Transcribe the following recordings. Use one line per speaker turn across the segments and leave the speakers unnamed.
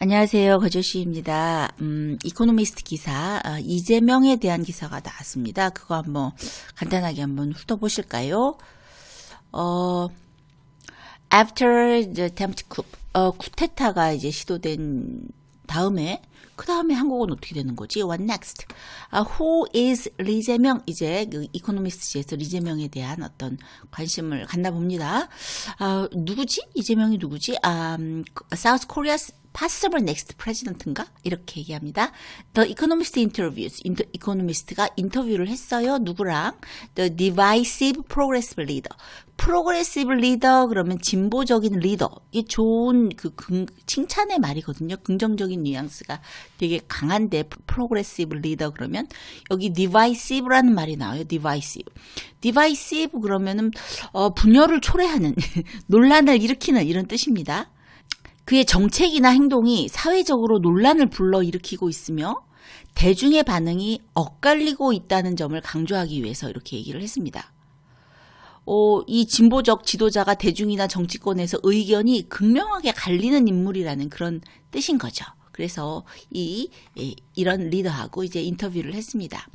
안녕하세요. 거조씨입니다. 이코노미스트 기사, 이재명에 대한 기사가 나왔습니다. 그거 한번 간단하게 한번 훑어보실까요? After the attempt coup, 쿠데타가 이제 시도된 다음에, 그 다음에 한국은 어떻게 되는 거지? What next? Who is 리재명? 이제 그 이코노미스트에서 리재명에 대한 어떤 관심을 갖나 봅니다. 누구지? 이재명이 누구지? South Korea's possible next president인가? 이렇게 얘기합니다. The Economist interviews. 이코노미스트가 인터뷰를 했어요. 누구랑? The divisive progressive leader. 프로그레시브 리더 그러면 진보적인 리더. 이게 좋은 칭찬의 말이거든요. 긍정적인 뉘앙스가 되게 강한데 프로그레시브 리더 그러면 여기 divisive라는 말이 나와요. divisive 그러면은 분열을 초래하는 논란을 일으키는 이런 뜻입니다. 그의 정책이나 행동이 사회적으로 논란을 불러일으키고 있으며 대중의 반응이 엇갈리고 있다는 점을 강조하기 위해서 이렇게 얘기를 했습니다. 이 진보적 지도자가 대중이나 정치권에서 의견이 극명하게 갈리는 인물이라는 그런 뜻인 거죠. 그래서 이런 리더하고 이제 인터뷰를 했습니다.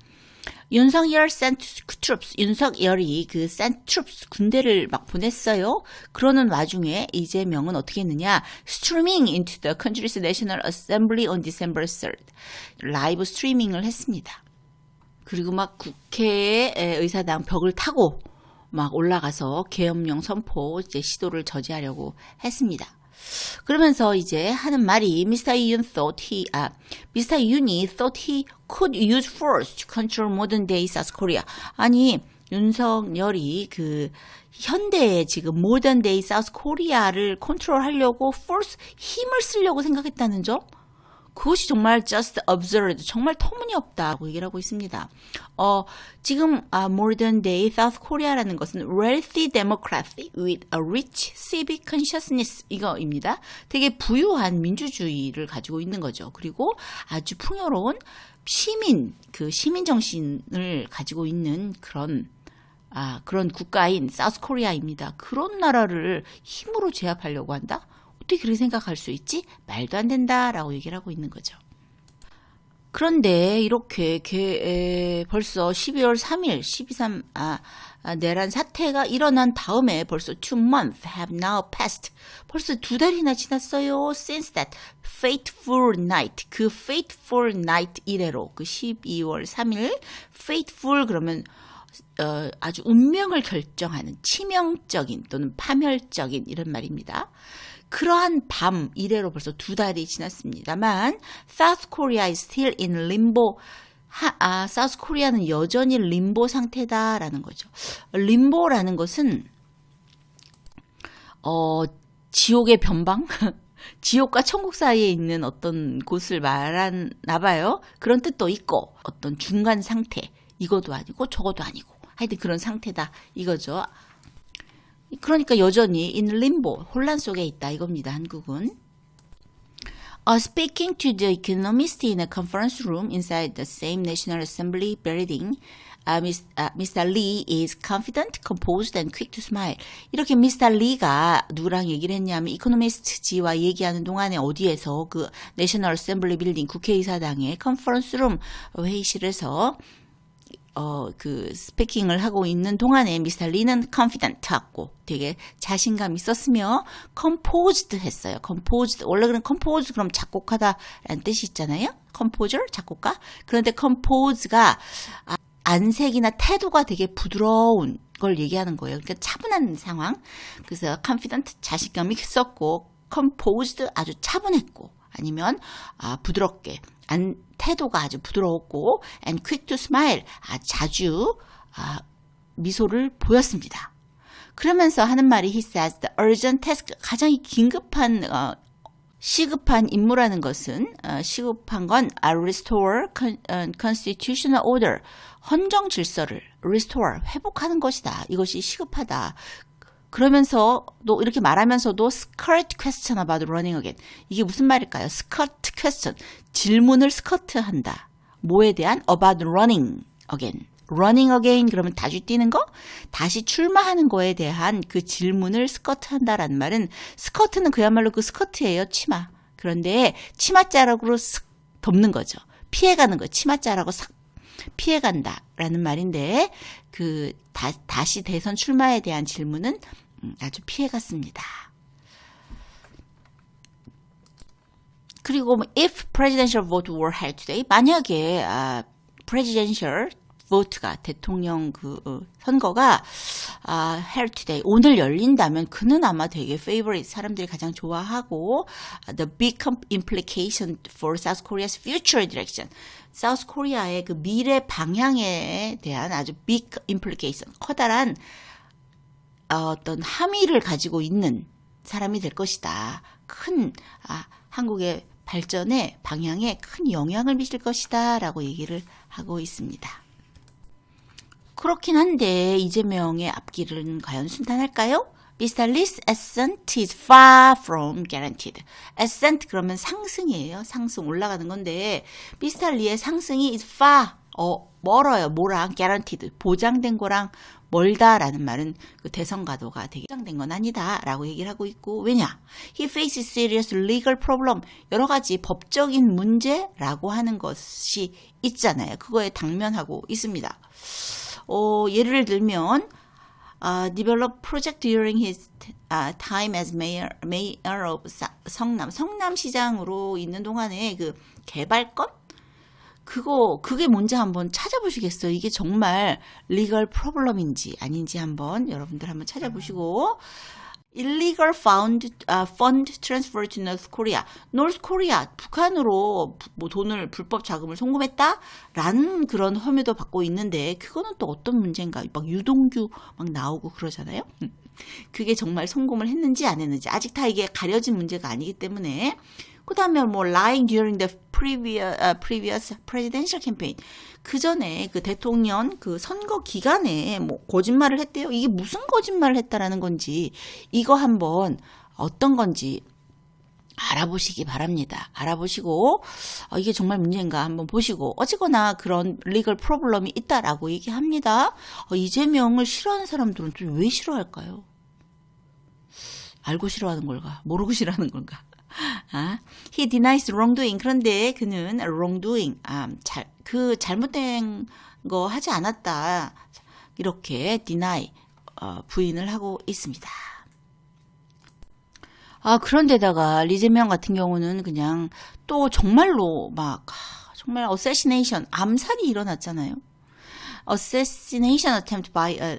윤석열 sent troops, 윤석열이 그 sent troops 군대를 막 보냈어요. 그러는 와중에 이재명은 어떻게 했느냐? Streaming into the country's National Assembly on December 3rd. 라이브 스트리밍을 했습니다. 그리고 막 국회의 의사당 벽을 타고 막 올라가서 계엄령 선포 이제 시도를 저지하려고 했습니다. 그러면서 이제 하는 말이 Mr. Yoon thought he could use force to control modern day South Korea. 아니 윤석열이 그 현대의 지금 modern day South Korea를 컨트롤하려고 force 힘을 쓰려고 생각했다는 점. 그것이 정말 just absurd, 정말 터무니없다고 얘기를 하고 있습니다. 지금 modern day South Korea라는 것은 wealthy democracy with a rich civic consciousness 이거입니다. 되게 부유한 민주주의를 가지고 있는 거죠. 그리고 아주 풍요로운 시민 정신을 가지고 있는 그런 국가인 사우스 코리아입니다. 그런 나라를 힘으로 제압하려고 한다? 어떻게 그렇게 생각할 수 있지? 말도 안 된다라고 얘기를 하고 있는 거죠. 그런데 이렇게 벌써 12월 3일 12.3 내란 사태가 일어난 다음에 벌써 2 months have now passed. 벌써 2달이나 지났어요. Since that fateful night. 그 fateful night 이래로 그 12월 3일 fateful 그러면 아주 운명을 결정하는 치명적인 또는 파멸적인 이런 말입니다. 그러한 밤 이래로 벌써 2달이 지났습니다만 South Korea is still in limbo. South Korea는 여전히 림보 상태다라는 거죠. 림보라는 것은 지옥의 변방? 지옥과 천국 사이에 있는 어떤 곳을 말하나 봐요. 그런 뜻도 있고 어떤 중간 상태. 이것도 아니고 저것도 아니고 하여튼 그런 상태다 이거죠. 그러니까 여전히 in limbo, 혼란 속에 있다 이겁니다. 한국은. Speaking to the economist in a conference room inside the same National Assembly building, Mr. Lee is confident, composed, and quick to smile. 이렇게 Mr. Lee가 누구랑 얘기를 했냐면 이코노미스트지와 얘기하는 동안에 어디에서 그 National Assembly building 국회의사당의 컨퍼런스 룸 회의실에서 스피킹을 하고 있는 동안에 미스터 리는 confident하고 되게 자신감 있었으며 composed 했어요. composed 원래 그런 compose 그럼 작곡하다라는 뜻이 있잖아요. composer 작곡가. 그런데 compose가 안색이나 태도가 되게 부드러운 걸 얘기하는 거예요. 그러니까 차분한 상황. 그래서 confident 자신감이 있었고 composed 아주 차분했고 아니면 부드럽게 태도가 아주 부드러웠고 and quick to smile 자주 미소를 보였습니다. 그러면서 하는 말이 he says the urgent task 가장 긴급한 시급한 임무라는 것은 시급한 건 restore constitutional order 헌정 질서를 restore 회복하는 것이다. 이것이 시급하다. 그러면서도 이렇게 말하면서도 skirt question about running again. 이게 무슨 말일까요? skirt question. 질문을 스커트한다. 뭐에 대한? about running again. running again 그러면 다시 뛰는 거? 다시 출마하는 거에 대한 그 질문을 스커트한다라는 말은 스커트는 그야말로 그 스커트예요. 치마. 그런데 치맛자락으로 슥 덮는 거죠. 피해가는 거. 치맛자락으로 싹 피해간다라는 말인데 다시 대선 출마에 대한 질문은 아주 피해갔습니다. 그리고 if presidential vote were held today, 만약에 presidential vote가 대통령 선거가 held today 오늘 열린다면 그는 아마 되게 favorite 사람들이 가장 좋아하고 the big implication for South Korea's future direction. South Korea의 그 미래 방향에 대한 아주 big implication, 커다란 어떤 함의를 가지고 있는 사람이 될 것이다. 큰 한국의 발전의 방향에 큰 영향을 미칠 것이다 라고 얘기를 하고 있습니다. 그렇긴 한데 이재명의 앞길은 과연 순탄할까요? Mr. Lee's ascent is far from guaranteed. ascent 그러면 상승이에요. 상승 올라가는 건데 Mr. Lee의 상승이 is far 멀어요. 뭐랑 guaranteed 보장된 거랑 멀다라는 말은 그 대선 가도가 되게 보장된 건 아니다라고 얘기를 하고 있고 왜냐? He faces serious legal problem. 여러 가지 법적인 문제라고 하는 것이 있잖아요. 그거에 당면하고 있습니다. 예를 들면 develop project during his time as mayor of 성남시장으로 있는 동안에 그 개발권? 그게 뭔지 한번 찾아보시겠어요? 이게 정말 legal problem인지 아닌지 한번 여러분들 한번 찾아보시고 illegal fund transfer to North Korea. North Korea, 북한으로 뭐 돈을 불법 자금을 송금했다라는 그런 혐의도 받고 있는데 그거는 또 어떤 문제인가? 막 유동규 막 나오고 그러잖아요. 그게 정말 송금을 했는지 안 했는지 아직 다 이게 가려진 문제가 아니기 때문에 그 다음에 뭐 lying during the previous presidential campaign. 그 전에 그 대통령 그 선거 기간에 뭐 거짓말을 했대요. 이게 무슨 거짓말을 했다라는 건지 이거 한번 어떤 건지 알아보시기 바랍니다. 알아보시고 이게 정말 문제인가 한번 보시고 어쨌거나 그런 리걸 프로블럼이 있다라고 얘기합니다. 이재명을 싫어하는 사람들은 또 왜 싫어할까요? 알고 싫어하는 걸까? 모르고 싫어하는 걸까? He denies wrongdoing. 그런데 그는 wrongdoing, 그 잘못된 거 하지 않았다. 이렇게 deny, 부인을 하고 있습니다. 그런데다가 리재명 같은 경우는 그냥 또 정말로 정말 assassination, 암살이 일어났잖아요. Assassination attempt by a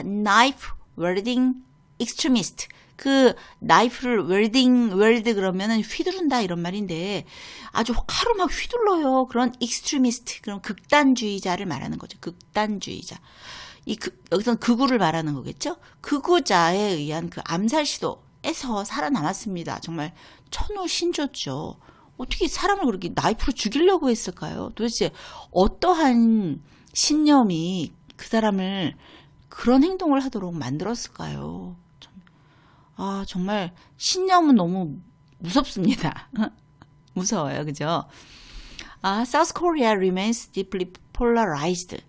knife wielding extremist. 그 나이프를 웰드 그러면은 휘두른다 이런 말인데 아주 칼로 막 휘둘러요. 그런 익스트리미스트, 그런 극단주의자를 말하는 거죠. 극단주의자. 여기서는 극우를 말하는 거겠죠. 극우자에 의한 그 암살 시도에서 살아남았습니다. 정말 천우신조죠. 어떻게 사람을 그렇게 나이프로 죽이려고 했을까요? 도대체 어떠한 신념이 그 사람을 그런 행동을 하도록 만들었을까요? 정말 신념은 너무 무섭습니다. 무서워요. 그죠? South Korea remains deeply polarized.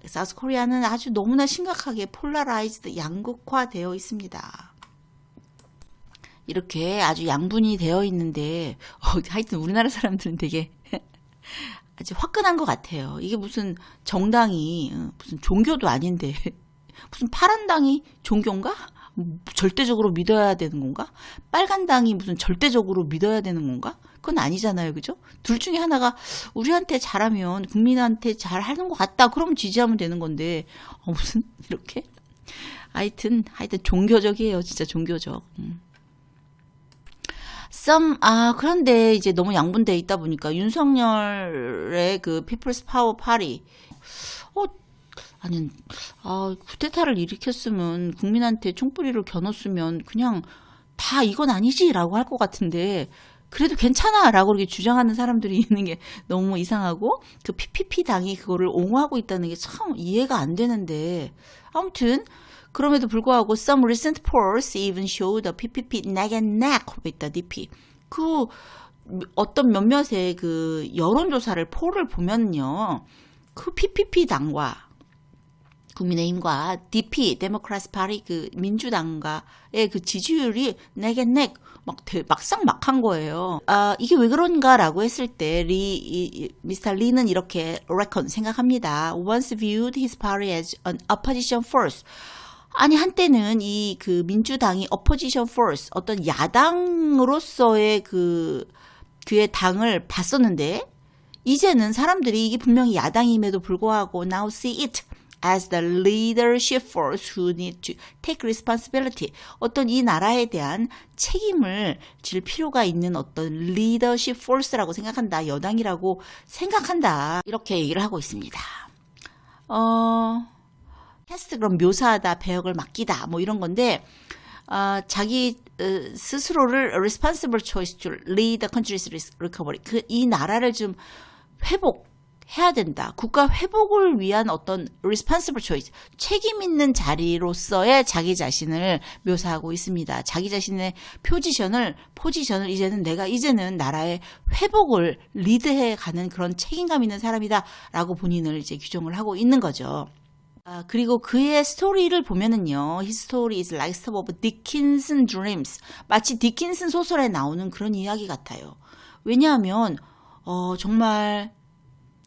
South Korea는 아주 너무나 심각하게 polarized, 양극화되어 있습니다. 이렇게 아주 양분이 되어 있는데 하여튼 우리나라 사람들은 되게 아주 화끈한 것 같아요. 이게 무슨 정당이 무슨 종교도 아닌데 무슨 파란당이 종교인가? 절대적으로 믿어야 되는 건가? 빨간당이 무슨 절대적으로 믿어야 되는 건가? 그건 아니잖아요. 그죠? 둘 중에 하나가 우리한테 잘하면 국민한테 잘하는 것 같다. 그러면 지지하면 되는 건데 무슨 이렇게? 하여튼 종교적이에요. 진짜 종교적. 그런데 이제 너무 양분되어 있다 보니까 윤석열의 그 People's Power Party 쿠데타를 일으켰으면 국민한테 총뿌리를 겨눴으면 그냥 다 이건 아니지라고 할 것 같은데 그래도 괜찮아라고 이렇게 주장하는 사람들이 있는 게 너무 이상하고 그 PPP 당이 그거를 옹호하고 있다는 게 참 이해가 안 되는데 아무튼 그럼에도 불구하고 some recent polls even show the PPP neck and neck with the DP. 그 어떤 몇몇의 그 여론조사를 폴을 보면요, 그 PPP 당과 국민의힘과 DP, 데모크라시 파리 그 민주당과의 그 지지율이 넥 앤 넥 막상 막한 거예요. 이게 왜 그런가라고 했을 때 미스터 리는 이렇게 생각합니다. Once viewed his party as an opposition force. 아니 한때는 이 그 민주당이 opposition force 어떤 야당으로서의 그의 당을 봤었는데 이제는 사람들이 이게 분명히 야당임에도 불구하고 now see it as the leadership force who need to take responsibility. 어떤 이 나라에 대한 책임을 질 필요가 있는 어떤 leadership force라고 생각한다. 여당이라고 생각한다. 이렇게 얘기를 하고 있습니다. 테스트 그럼 묘사하다, 배역을 맡기다 뭐 이런 건데 자기 스스로를 responsible choice to lead the country's recovery. 이 나라를 좀 회복해야 된다. 국가 회복을 위한 어떤 responsible choice, 책임 있는 자리로서의 자기 자신을 묘사하고 있습니다. 자기 자신의 포지션을 이제는 나라의 회복을 리드해 가는 그런 책임감 있는 사람이다라고 본인을 이제 규정을 하고 있는 거죠. 그리고 그의 스토리를 보면은요, his story is like some of Dickinson dreams. 마치 디킨슨 소설에 나오는 그런 이야기 같아요. 왜냐하면 정말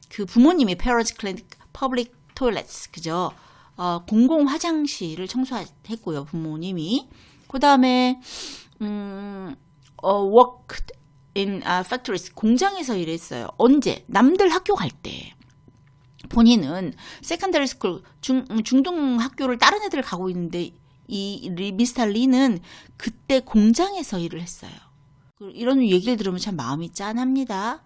그 부모님이 parents clean public toilets, 그죠? 공공 화장실을 청소했고요, 부모님이. 그 다음에 worked in factories, 공장에서 일했어요. 언제? 남들 학교 갈 때. 본인은 세컨더리 스쿨 중등 학교를 다른 애들 가고 있는데 이 미스터 리는 그때 공장에서 일을 했어요. 이런 얘기를 들으면 참 마음이 짠합니다.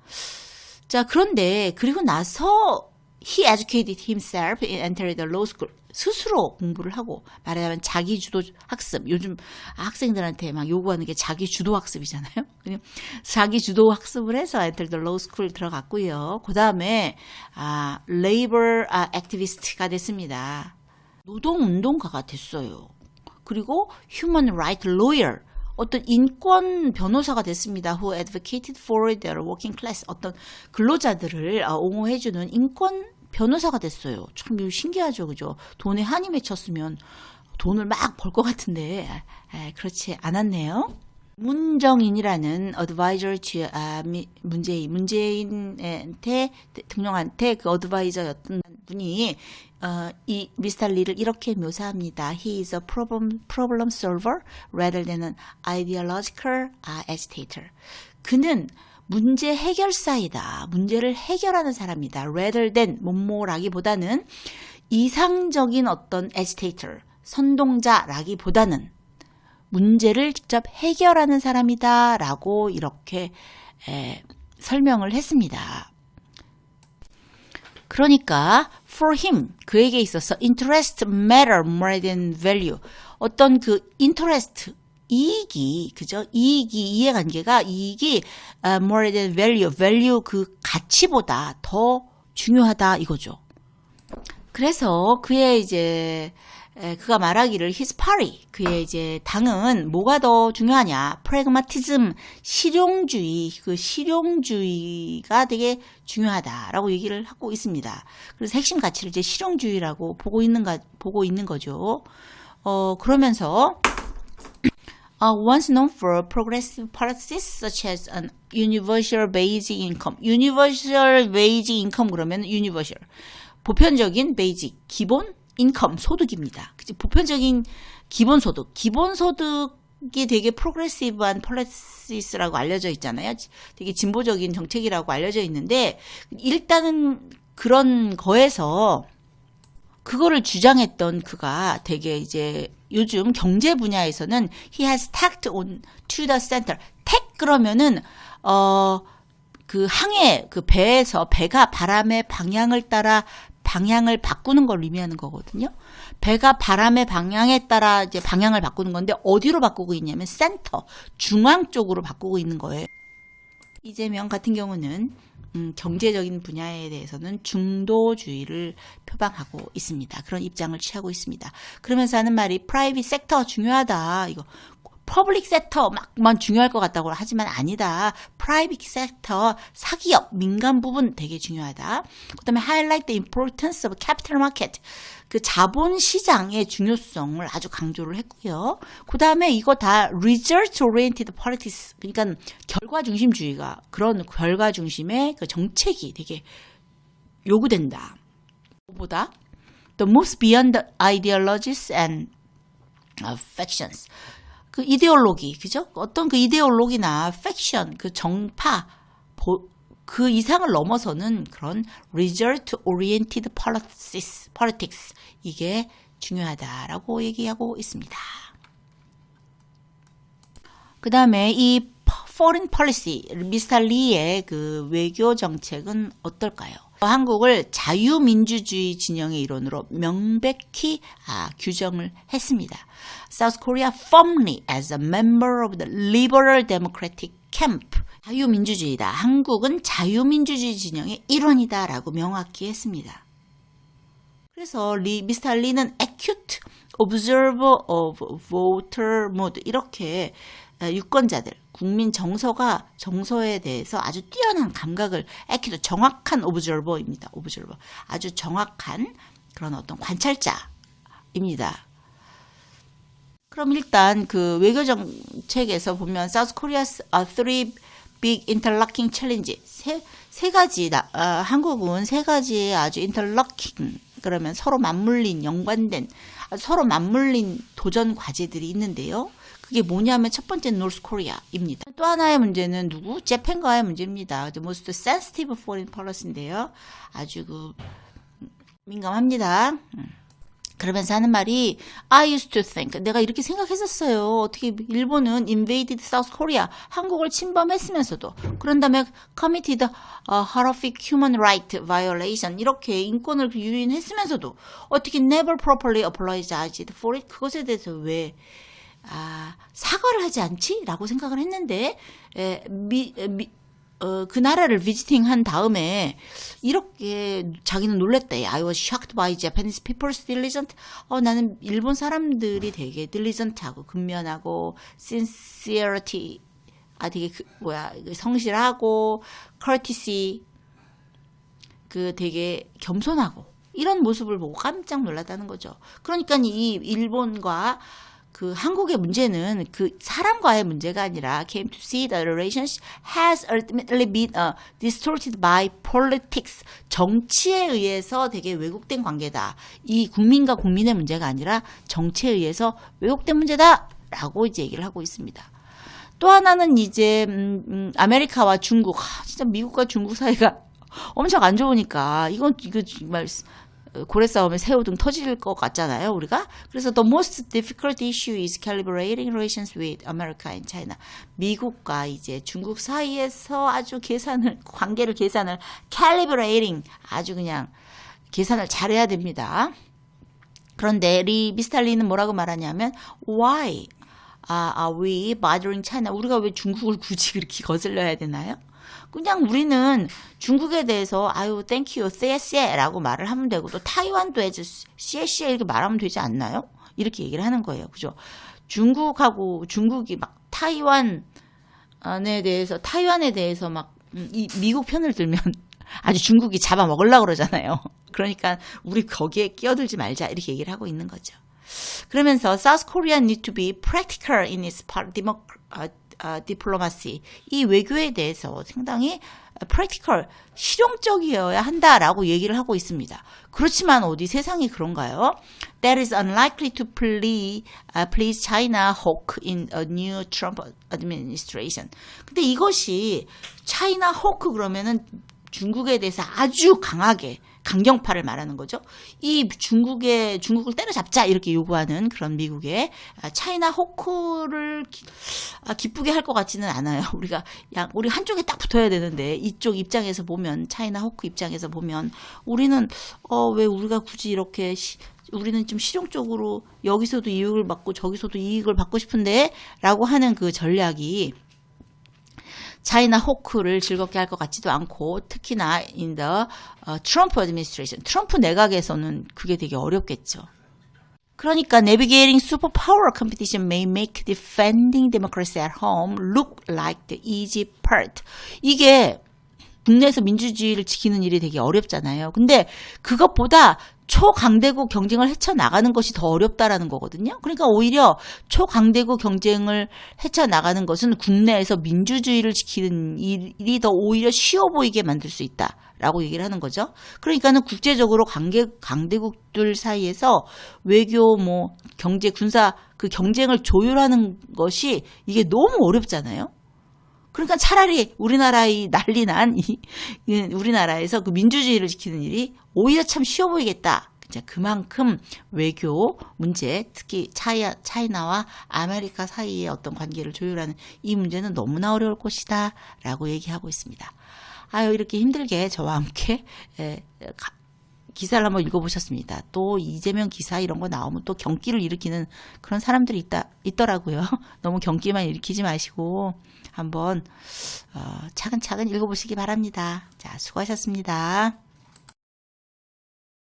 자, 그런데 그리고 나서 he educated himself and entered the law school. 스스로 공부를 하고, 말하자면 자기 주도 학습. 요즘 학생들한테 막 요구하는 게 자기 주도 학습이잖아요. 자기 주도 학습을 해서 entered the law school 들어갔고요. 그 다음에 labor activist가 됐습니다. 노동운동가가 됐어요. 그리고 human right lawyer. 어떤 인권 변호사가 됐습니다. Who advocated for their working class. 어떤 근로자들을 옹호해주는 인권 변호사가 됐어요. 참 신기하죠, 그죠? 돈에 한이 맺혔으면 돈을 막 벌 것 같은데 그렇지 않았네요. 문정인이라는 어드바이저 문재인한테 대통령한테 그 어드바이저였던 분이 이 미스터 리를 이렇게 묘사합니다. He is a problem solver rather than an ideological agitator. 그는 문제 해결사이다. 문제를 해결하는 사람이다. rather than 뭐뭐라기보다는 이상적인 어떤 agitator, 선동자라기보다는 문제를 직접 해결하는 사람이다 라고 이렇게 설명을 했습니다. 그러니까 for him, 그에게 있어서 interest matter more than value. 어떤 그 interest, 이익이, 그죠? 이해관계가 이익이 more than value 그 가치보다 더 중요하다 이거죠. 그래서 그의 이제 그가 말하기를 his party, 그의 이제 당은 뭐가 더 중요하냐? pragmatism, 실용주의, 그 실용주의가 되게 중요하다라고 얘기를 하고 있습니다. 그래서 핵심 가치를 이제 실용주의라고 보고 있는 거죠. 그러면서 once known for progressive policies such as an universal basic income. universal basic income 그러면 universal. 보편적인 basic, 기본 인컴, 소득입니다. 보편적인 기본소득. 기본소득이 되게 프로그레시브한 폴리시스라고 알려져 있잖아요. 되게 진보적인 정책이라고 알려져 있는데 일단은 그런 거에서 그거를 주장했던 그가 되게 이제 요즘 경제 분야에서는 he has tacked on to the center. tack 그러면은 그 항해 그 배에서 배가 바람의 방향을 따라 방향을 바꾸는 걸 의미하는 거거든요. 배가 바람의 방향에 따라 이제 방향을 바꾸는 건데 어디로 바꾸고 있냐면 센터, 중앙 쪽으로 바꾸고 있는 거예요. 이재명 같은 경우는 경제적인 분야에 대해서는 중도주의를 표방하고 있습니다. 그런 입장을 취하고 있습니다. 그러면서 하는 말이 프라이빗 섹터 중요하다. 이거 퍼블릭 섹터 막만 중요할 것 같다고 하지만 아니다. 프라이빗 섹터, 사기업, 민간 부분 되게 중요하다. 그 다음에 highlight the importance of capital market. 그 자본 시장의 중요성을 아주 강조를 했고요. 그 다음에 이거 다 result oriented politics. 그러니까 결과 중심주의가 그런 결과 중심의 그 정책이 되게 요구된다. 보다 the moves beyond the ideologies and factions. 그 이데올로기, 그죠? 어떤 그 이데올로기나 팩션, 그 정파, 그 이상을 넘어서는 그런 result oriented politics. 이게 중요하다라고 얘기하고 있습니다. 그 다음에 이 foreign policy, 미스터 리의 그 외교 정책은 어떨까요? 한국을 자유민주주의 진영의 일원으로 명백히 규정을 했습니다. South Korea firmly as a member of the liberal democratic camp. 자유민주주의다. 한국은 자유민주주의 진영의 일원이다 라고 명확히 했습니다. 그래서 미스터 리는 acute observer of voter mood 이렇게 유권자들, 국민 정서에 대해서 아주 뛰어난 감각을 acute 정확한 observer입니다. observer. 아주 정확한 그런 어떤 관찰자입니다. 그럼 일단 그 외교 정책에서 보면 South Korea's three big interlocking challenge 세 가지 한국은 세 가지의 아주 interlocking 그러면 서로 맞물린 연관된 서로 맞물린 도전 과제들이 있는데요. 그게 뭐냐면 첫 번째는 노스 코리아입니다. 또 하나의 문제는 누구? 재팬과의 문제입니다. The most sensitive foreign policy인데요. 아주 민감합니다. 그러면서 하는 말이 I used to think 내가 이렇게 생각했었어요. 어떻게 일본은 invaded South Korea 한국을 침범했으면서도 그런 다음에 committed horrific human right violation 이렇게 인권을 유린했으면서도 어떻게 never properly apologized for it 그것에 대해서 왜 사과를 하지 않지? 라고 생각을 했는데 그 나라를 비지팅 한 다음에 이렇게 자기는 놀랬대. I was shocked by Japanese people's diligent. 나는 일본 사람들이 되게 diligent하고 근면하고 sincerity 되게 성실하고 courtesy 되게 겸손하고 이런 모습을 보고 깜짝 놀랐다는 거죠. 그러니까 이 일본과 그 한국의 문제는 그 사람과의 문제가 아니라 came to see the relations has ultimately been distorted by politics. 정치에 의해서 되게 왜곡된 관계다. 이 국민과 국민의 문제가 아니라 정치에 의해서 왜곡된 문제다라고 이제 얘기를 하고 있습니다. 또 하나는 이제 아메리카와 중국, 진짜 미국과 중국 사이가 엄청 안 좋으니까 이거 정말 고래 싸움에 새우등 터질 것 같잖아요, 우리가. 그래서 the most difficult issue is calibrating relations with America and China. 미국과 이제 중국 사이에서 아주 관계를 계산을 calibrating 아주 그냥 계산을 잘해야 됩니다. 그런데 미스터 리는 뭐라고 말하냐면 why are we bothering China? 우리가 왜 중국을 굳이 그렇게 거슬려야 되나요? 그냥 우리는 중국에 대해서 thank you, 라고 말을 하면 되고 또 타이완도 해서 씨에 이렇게 말하면 되지 않나요? 이렇게 얘기를 하는 거예요. 그죠? 중국이 막 타이완에 대해서 막 이 미국 편을 들면 아주 중국이 잡아먹으려고 그러잖아요. 그러니까 우리 거기에 끼어들지 말자 이렇게 얘기를 하고 있는 거죠. 그러면서 South Korea need to be practical in its diplomacy. 이 외교에 대해서 상당히 practical, 실용적이어야 한다라고 얘기를 하고 있습니다. 그렇지만 어디 세상이 그런가요? That is unlikely to please China hawk in a new Trump administration. 근데 이것이 China hawk 그러면은 중국에 대해서 아주 강하게 강경파를 말하는 거죠. 이 중국을 때려잡자 이렇게 요구하는 그런 미국의 차이나 호크를 기쁘게 할 것 같지는 않아요. 우리 한쪽에 딱 붙어야 되는데 이쪽 입장에서 보면 차이나 호크 입장에서 보면 우리는 왜 우리가 굳이 이렇게 우리는 좀 실용적으로 여기서도 이익을 받고 저기서도 이익을 받고 싶은데 라고 하는 그 전략이 차이나 호크를 즐겁게 할 것 같지도 않고 특히나 트럼프 administration, 트럼프 내각에서는 그게 되게 어렵겠죠. 그러니까 navigating superpower competition may make defending democracy at home look like the easy part. 이게 국내에서 민주주의를 지키는 일이 되게 어렵잖아요. 근데 그것보다 초강대국 경쟁을 헤쳐나가는 것이 더 어렵다라는 거거든요. 그러니까 오히려 초강대국 경쟁을 헤쳐나가는 것은 국내에서 민주주의를 지키는 일이 더 오히려 쉬워 보이게 만들 수 있다라고 얘기를 하는 거죠. 그러니까는 국제적으로 강대국들 사이에서 외교, 경제, 군사 그 경쟁을 조율하는 것이 이게 너무 어렵잖아요. 그러니까 차라리 우리나라의 난리 난 우리나라에서 그 민주주의를 지키는 일이 오히려 참 쉬워 보이겠다. 그만큼 외교 문제, 특히 차이나와 아메리카 사이의 어떤 관계를 조율하는 이 문제는 너무나 어려울 것이다 라고 얘기하고 있습니다. 아유, 이렇게 힘들게 저와 함께 기사를 한번 읽어보셨습니다. 또 이재명 기사 이런 거 나오면 또 경기를 일으키는 그런 사람들이 있더라고요. 너무 경기만 일으키지 마시고 한번 차근차근 읽어보시기 바랍니다. 자, 수고하셨습니다.